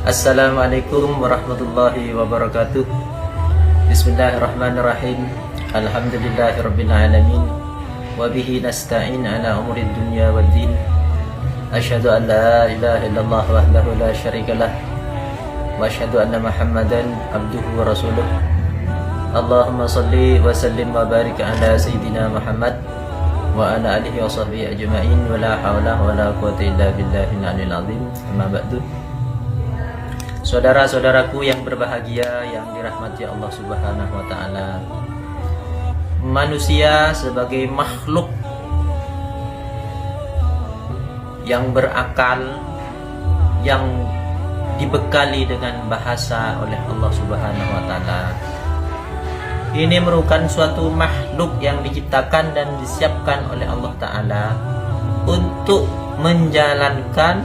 Assalamualaikum warahmatullahi wabarakatuh. Bismillahirrahmanirrahim. Alhamdulillahirabbil alamin. Wa bihi nasta'in ala umuri dunya waddin. Asyhadu an la ilaha illallah wahdahu la syarikalah. Wa asyhadu anna Muhammadan abduhu wa rasuluh. Allahumma shalli wa sallim wa barik ala sayyidina Muhammad wa ala alihi wa sahbihi ajma'in. Wa la hawla wa la quwwata illa billahil aliyyil azim. Amma ba'du. Saudara-saudaraku yang berbahagia, yang dirahmati Allah Subhanahu wa taala. Manusia sebagai makhluk yang berakal, yang dibekali dengan bahasa oleh Allah Subhanahu wa taala. Ini merupakan suatu makhluk yang diciptakan dan disiapkan oleh Allah taala untuk menjalankan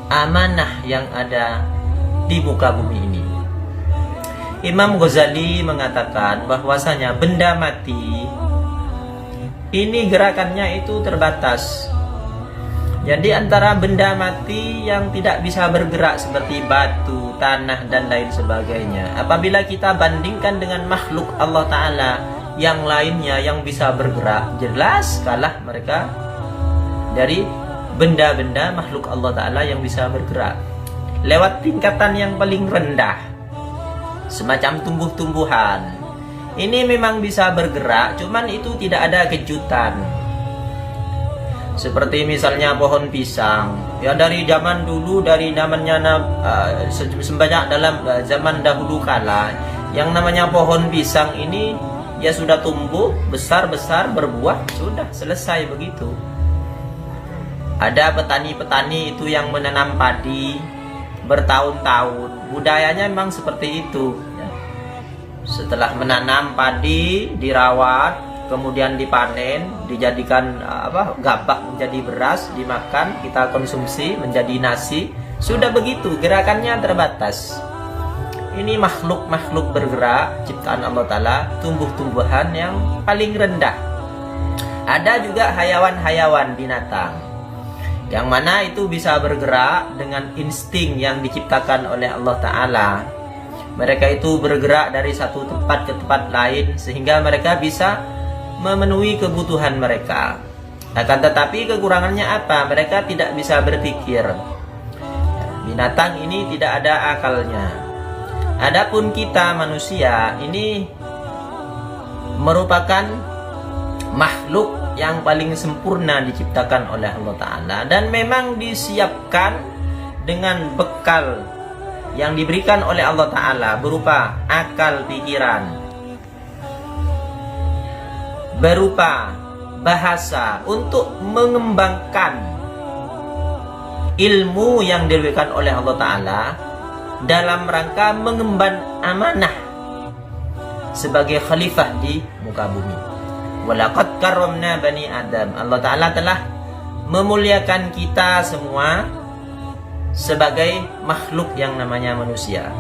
amanah yang ada di muka bumi ini. Imam Ghazali mengatakan bahwasanya benda mati ini gerakannya itu terbatas. Jadi antara benda mati yang tidak bisa bergerak seperti batu, tanah dan lain sebagainya, apabila kita bandingkan dengan makhluk Allah Ta'ala yang lainnya yang bisa bergerak, jelas kalah mereka dari benda-benda makhluk Allah Ta'ala yang bisa bergerak lewat tingkatan yang paling rendah, semacam tumbuh-tumbuhan. Ini memang bisa bergerak, cuman itu tidak ada kejutan. Seperti misalnya pohon pisang, ya dari zaman dulu, dari zamannya sebanyak dalam zaman dahulu kala, yang namanya pohon pisang ini ya sudah tumbuh besar-besar, berbuah, sudah selesai begitu. Ada petani-petani itu yang menanam padi bertahun-tahun, budayanya memang seperti itu. Setelah menanam padi, dirawat, kemudian dipanen, dijadikan gabak menjadi beras, dimakan, kita konsumsi menjadi nasi, sudah begitu, gerakannya terbatas. Ini makhluk-makhluk bergerak ciptaan Allah Ta'ala, tumbuh-tumbuhan yang paling rendah. Ada juga hayawan-hayawan, binatang, yang mana itu bisa bergerak dengan insting yang diciptakan oleh Allah Ta'ala. Mereka itu bergerak dari satu tempat ke tempat lain sehingga mereka bisa memenuhi kebutuhan mereka. Akan tetapi kekurangannya apa? Mereka tidak bisa berpikir. Binatang ini tidak ada akalnya. Adapun kita manusia ini merupakan makhluk yang paling sempurna diciptakan oleh Allah Ta'ala, dan memang disiapkan dengan bekal yang diberikan oleh Allah Ta'ala berupa akal pikiran, berupa bahasa untuk mengembangkan ilmu yang diberikan oleh Allah Ta'ala dalam rangka mengemban amanah sebagai khalifah di muka bumi. Walaqad karramna bani Adam. Allah Ta'ala telah memuliakan kita semua sebagai makhluk yang namanya manusia.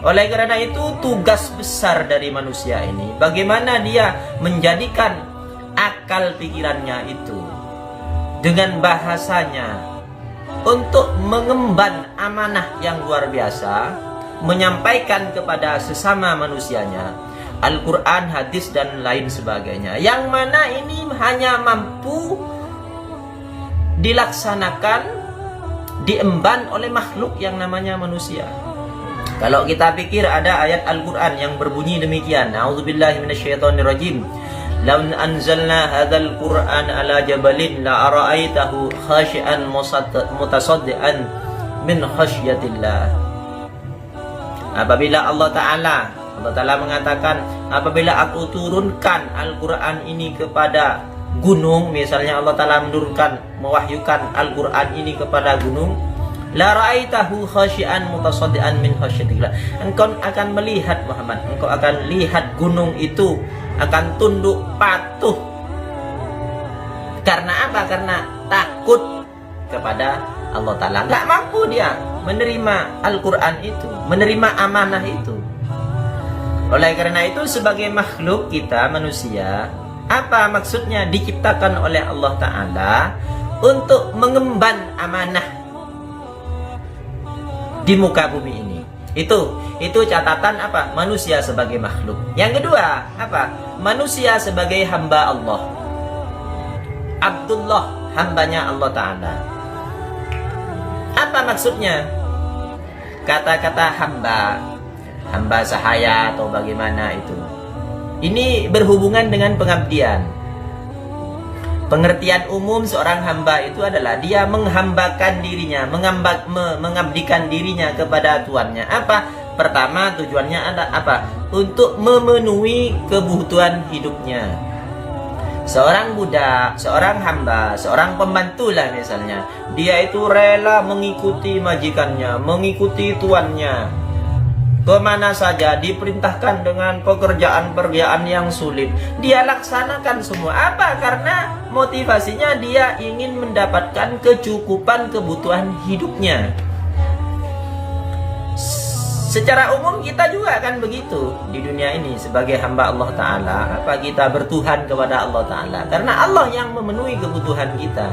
Oleh karena itu, tugas besar dari manusia ini, bagaimana dia menjadikan akal pikirannya itu dengan bahasanya untuk mengemban amanah yang luar biasa, menyampaikan kepada sesama manusianya Al-Quran, hadis, dan lain sebagainya, yang mana ini hanya mampu dilaksanakan, diemban oleh makhluk yang namanya manusia. Kalau kita pikir ada ayat Al-Quran yang berbunyi demikian, A'udzubillahi minasyaitonirrajim, Law anzalna hadzal Qur'an ala jabalin la ara'aitahu khashi'an mutasaddian min khasyatillah. Apabila Allah Ta'ala mengatakan, apabila aku turunkan Al-Quran ini kepada gunung, misalnya Allah Ta'ala mewahyukan Al-Quran ini kepada gunung, la ra'aitahu khashi'an mutasaddian min khasyatillah. Engkau akan melihat Muhammad, engkau akan lihat gunung itu akan tunduk patuh. Karena apa? Karena takut kepada Allah Ta'ala. Nggak mampu dia menerima Al-Quran itu, menerima amanah itu. Oleh karena itu, sebagai makhluk kita manusia, apa maksudnya diciptakan oleh Allah Ta'ala untuk mengemban amanah di muka bumi ini. Itu catatan apa? Manusia sebagai makhluk. Yang kedua, apa? Manusia sebagai hamba Allah. Abdullah, hambanya Allah Ta'ala. Apa maksudnya? Kata-kata hamba sahaya atau bagaimana itu, ini berhubungan dengan pengabdian. Pengertian umum seorang hamba itu adalah dia menghambakan dirinya, mengabdikan dirinya kepada tuannya. Apa? Pertama, tujuannya ada apa? Untuk memenuhi kebutuhan hidupnya. Seorang budak, seorang hamba, seorang pembantu lah misalnya, dia itu rela mengikuti majikannya, mengikuti tuannya kemana saja, diperintahkan dengan pekerjaan-pekerjaan yang sulit, dia laksanakan semua. Apa? Karena motivasinya dia ingin mendapatkan kecukupan kebutuhan hidupnya. Secara umum kita juga akan begitu di dunia ini sebagai hamba Allah Ta'ala. Apa? Kita bertuhan kepada Allah Ta'ala, karena Allah yang memenuhi kebutuhan kita.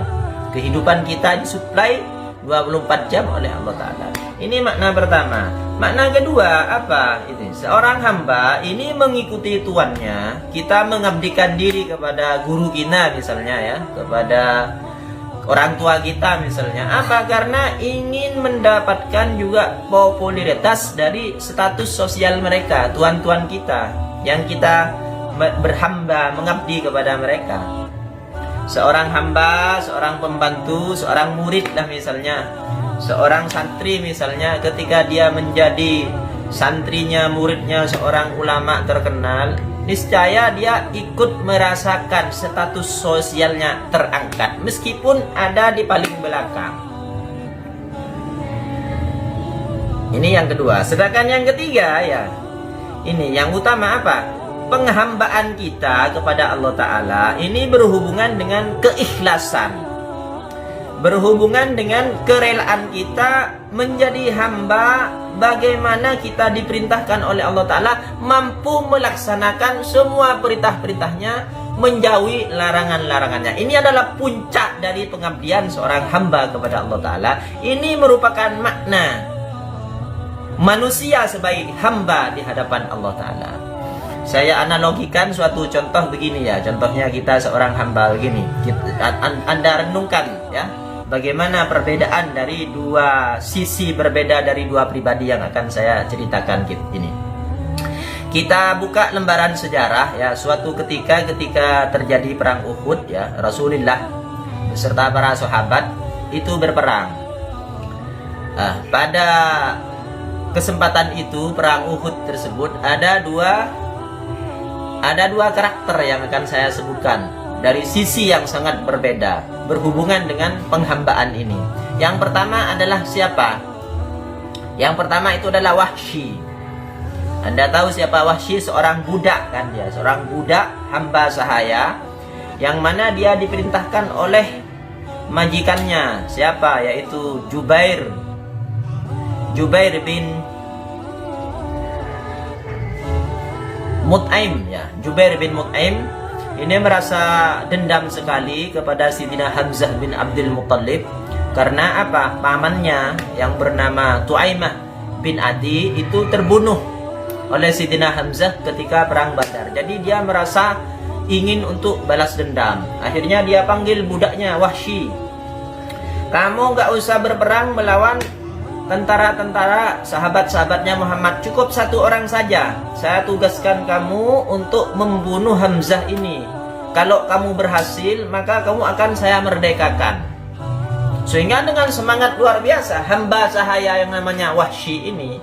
Kehidupan kita disuplai 24 jam oleh Allah Ta'ala. Ini makna pertama. Makna kedua apa? Ini seorang hamba ini mengikuti tuannya. Kita mengabdikan diri kepada guru kita misalnya ya, kepada orang tua kita misalnya. Apa? Karena ingin mendapatkan juga popularitas dari status sosial mereka, tuan-tuan kita, yang kita berhamba mengabdi kepada mereka. Seorang hamba, seorang pembantu, seorang murid lah misalnya, seorang santri misalnya, ketika dia menjadi santrinya, muridnya seorang ulama terkenal, niscaya dia ikut merasakan status sosialnya terangkat meskipun ada di paling belakang. Ini yang kedua. Sedangkan yang ketiga ya, ini yang utama apa? Penghambaan kita kepada Allah Ta'ala ini berhubungan dengan keikhlasan, berhubungan dengan kerelaan kita menjadi hamba. Bagaimana kita diperintahkan oleh Allah Ta'ala mampu melaksanakan semua perintah-perintahnya, menjauhi larangan-larangannya. Ini adalah puncak dari pengabdian seorang hamba kepada Allah Ta'ala. Ini merupakan makna manusia sebagai hamba di hadapan Allah Ta'ala. Saya analogikan suatu contoh begini ya. Contohnya kita seorang hamba begini. Anda renungkan ya, bagaimana perbedaan dari dua sisi berbeda dari dua pribadi yang akan saya ceritakan ini. Kita buka lembaran sejarah ya. Suatu ketika terjadi perang Uhud ya, Rasulullah beserta para sahabat itu berperang. Pada kesempatan itu perang Uhud tersebut ada dua karakter yang akan saya sebutkan dari sisi yang sangat berbeda berhubungan dengan penghambaan ini. Yang pertama adalah siapa? Yang pertama itu adalah Wahsy. Anda tahu siapa Wahsy? Seorang budak kan dia, seorang budak hamba sahaya yang mana dia diperintahkan oleh majikannya. Siapa? Yaitu Jubair bin Mut'aim ya. Jubair bin Mut'aim ini merasa dendam sekali kepada Sidina Hamzah bin Abdul Muttalib karena apa? Pamannya yang bernama Tu'aimah bin Adi itu terbunuh oleh Sidina Hamzah ketika perang Badar. Jadi dia merasa ingin untuk balas dendam. Akhirnya dia panggil budaknya Wahsy. Kamu gak usah berperang melawan tentara-tentara sahabat-sahabatnya Muhammad, cukup satu orang saja. Saya tugaskan kamu untuk membunuh Hamzah ini. Kalau kamu berhasil, maka kamu akan saya merdekakan. Sehingga dengan semangat luar biasa, hamba sahaya yang namanya Wahsy ini,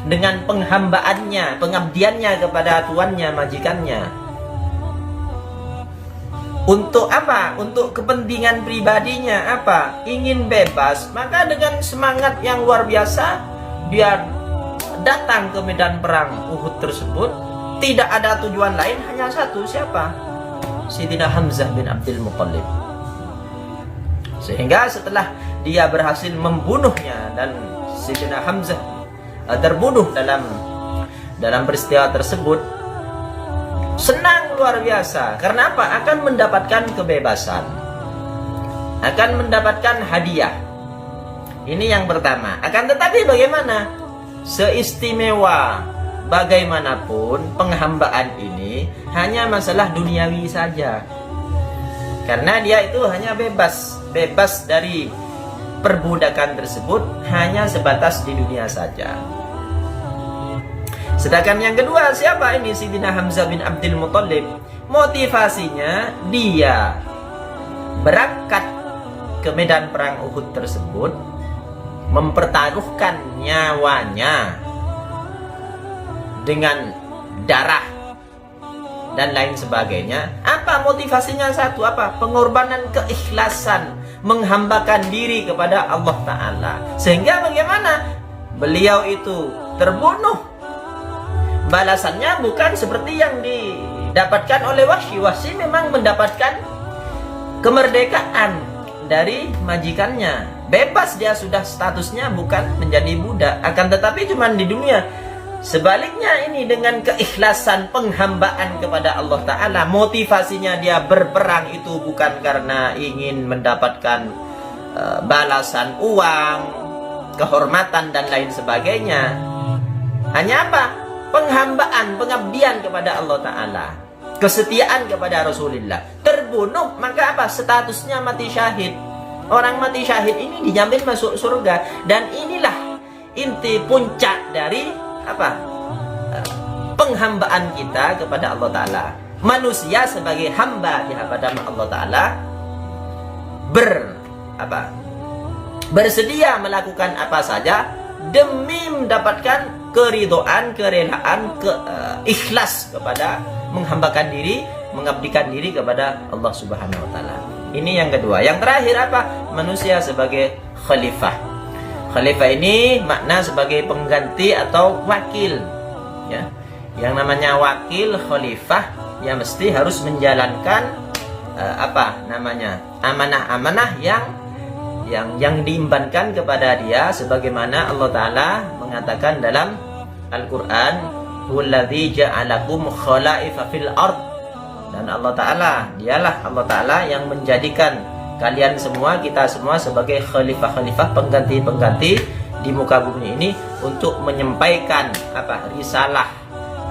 dengan penghambaannya, pengabdiannya kepada tuannya, majikannya, untuk apa? Untuk kepentingan pribadinya apa? Ingin bebas. Maka dengan semangat yang luar biasa dia datang ke medan perang Uhud tersebut. Tidak ada tujuan lain, hanya satu. Siapa? Sidina Hamzah bin Abdul Muttalib. Sehingga setelah dia berhasil membunuhnya dan Sidina Hamzah terbunuh dalam peristiwa tersebut, senang luar biasa. Karena apa? Akan mendapatkan kebebasan, akan mendapatkan hadiah. Ini yang pertama. Akan tetapi bagaimana? Seistimewa bagaimanapun penghambaan ini hanya masalah duniawi saja. Karena dia itu hanya bebas dari perbudakan tersebut, hanya sebatas di dunia saja. Sedangkan yang kedua, siapa ini? Sayyidina Hamzah bin Abdul Muthalib. Motivasinya dia berangkat ke medan perang Uhud tersebut, mempertaruhkan nyawanya dengan darah dan lain sebagainya. Apa motivasinya? Satu, apa? Pengorbanan, keikhlasan, menghambakan diri kepada Allah Ta'ala. Sehingga bagaimana? Beliau itu terbunuh. Balasannya bukan seperti yang didapatkan oleh Wahsy. Wahsy memang mendapatkan kemerdekaan dari majikannya. Bebas dia sudah, statusnya bukan menjadi budak. Akan tetapi cuma di dunia. Sebaliknya ini dengan keikhlasan penghambaan kepada Allah Ta'ala, motivasinya dia berperang itu bukan karena ingin mendapatkan balasan uang, kehormatan dan lain sebagainya. Hanya apa? Penghambaan, pengabdian kepada Allah Ta'ala, kesetiaan kepada Rasulullah. Terbunuh, maka apa? Statusnya mati syahid. Orang mati syahid ini dijamin masuk surga. Dan inilah inti puncak dari apa? Penghambaan kita kepada Allah Ta'ala. Manusia sebagai hamba di hadapan Allah Ta'ala bersedia melakukan apa saja demi mendapatkan keridhaan, kerelaan, ikhlas kepada menghambakan diri, mengabdikan diri kepada Allah Subhanahu wa Ta'ala. Ini yang kedua. Yang terakhir apa? Manusia sebagai khalifah. Khalifah ini makna sebagai pengganti atau wakil, ya. Yang namanya wakil, khalifah, ya mesti harus menjalankan amanah-amanah yang diimbankan kepada dia, sebagaimana Allah Ta'ala mengatakan dalam Al-Quran, "Huwallazi ja'alakum khalaifa fil ard." Dan Allah Ta'ala, dialah Allah Ta'ala yang menjadikan kalian semua, kita semua sebagai khalifah-khalifah, pengganti-pengganti di muka bumi ini untuk menyampaikan risalah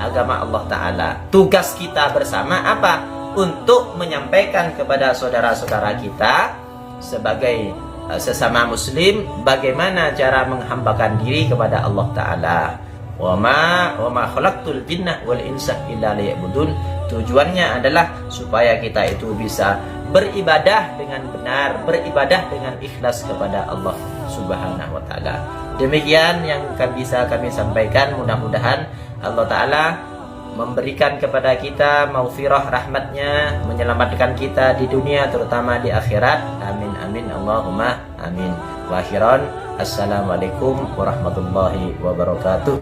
agama Allah Ta'ala. Tugas kita bersama apa? Untuk menyampaikan kepada saudara-saudara kita sebagai sesama muslim bagaimana cara menghambakan diri kepada Allah Ta'ala. Wa ma khalaqtul jinna wal insa illa liya'budun. Tujuannya adalah supaya kita itu bisa beribadah dengan benar, beribadah dengan ikhlas kepada Allah Subhanahu wa Ta'ala. Demikian yang bisa kami sampaikan. Mudah-mudahan Allah Ta'ala memberikan kepada kita maghfirah rahmatnya, menyelamatkan kita di dunia terutama di akhirat. Amin amin Allahumma amin. Wa akhiran, assalamualaikum warahmatullahi wabarakatuh.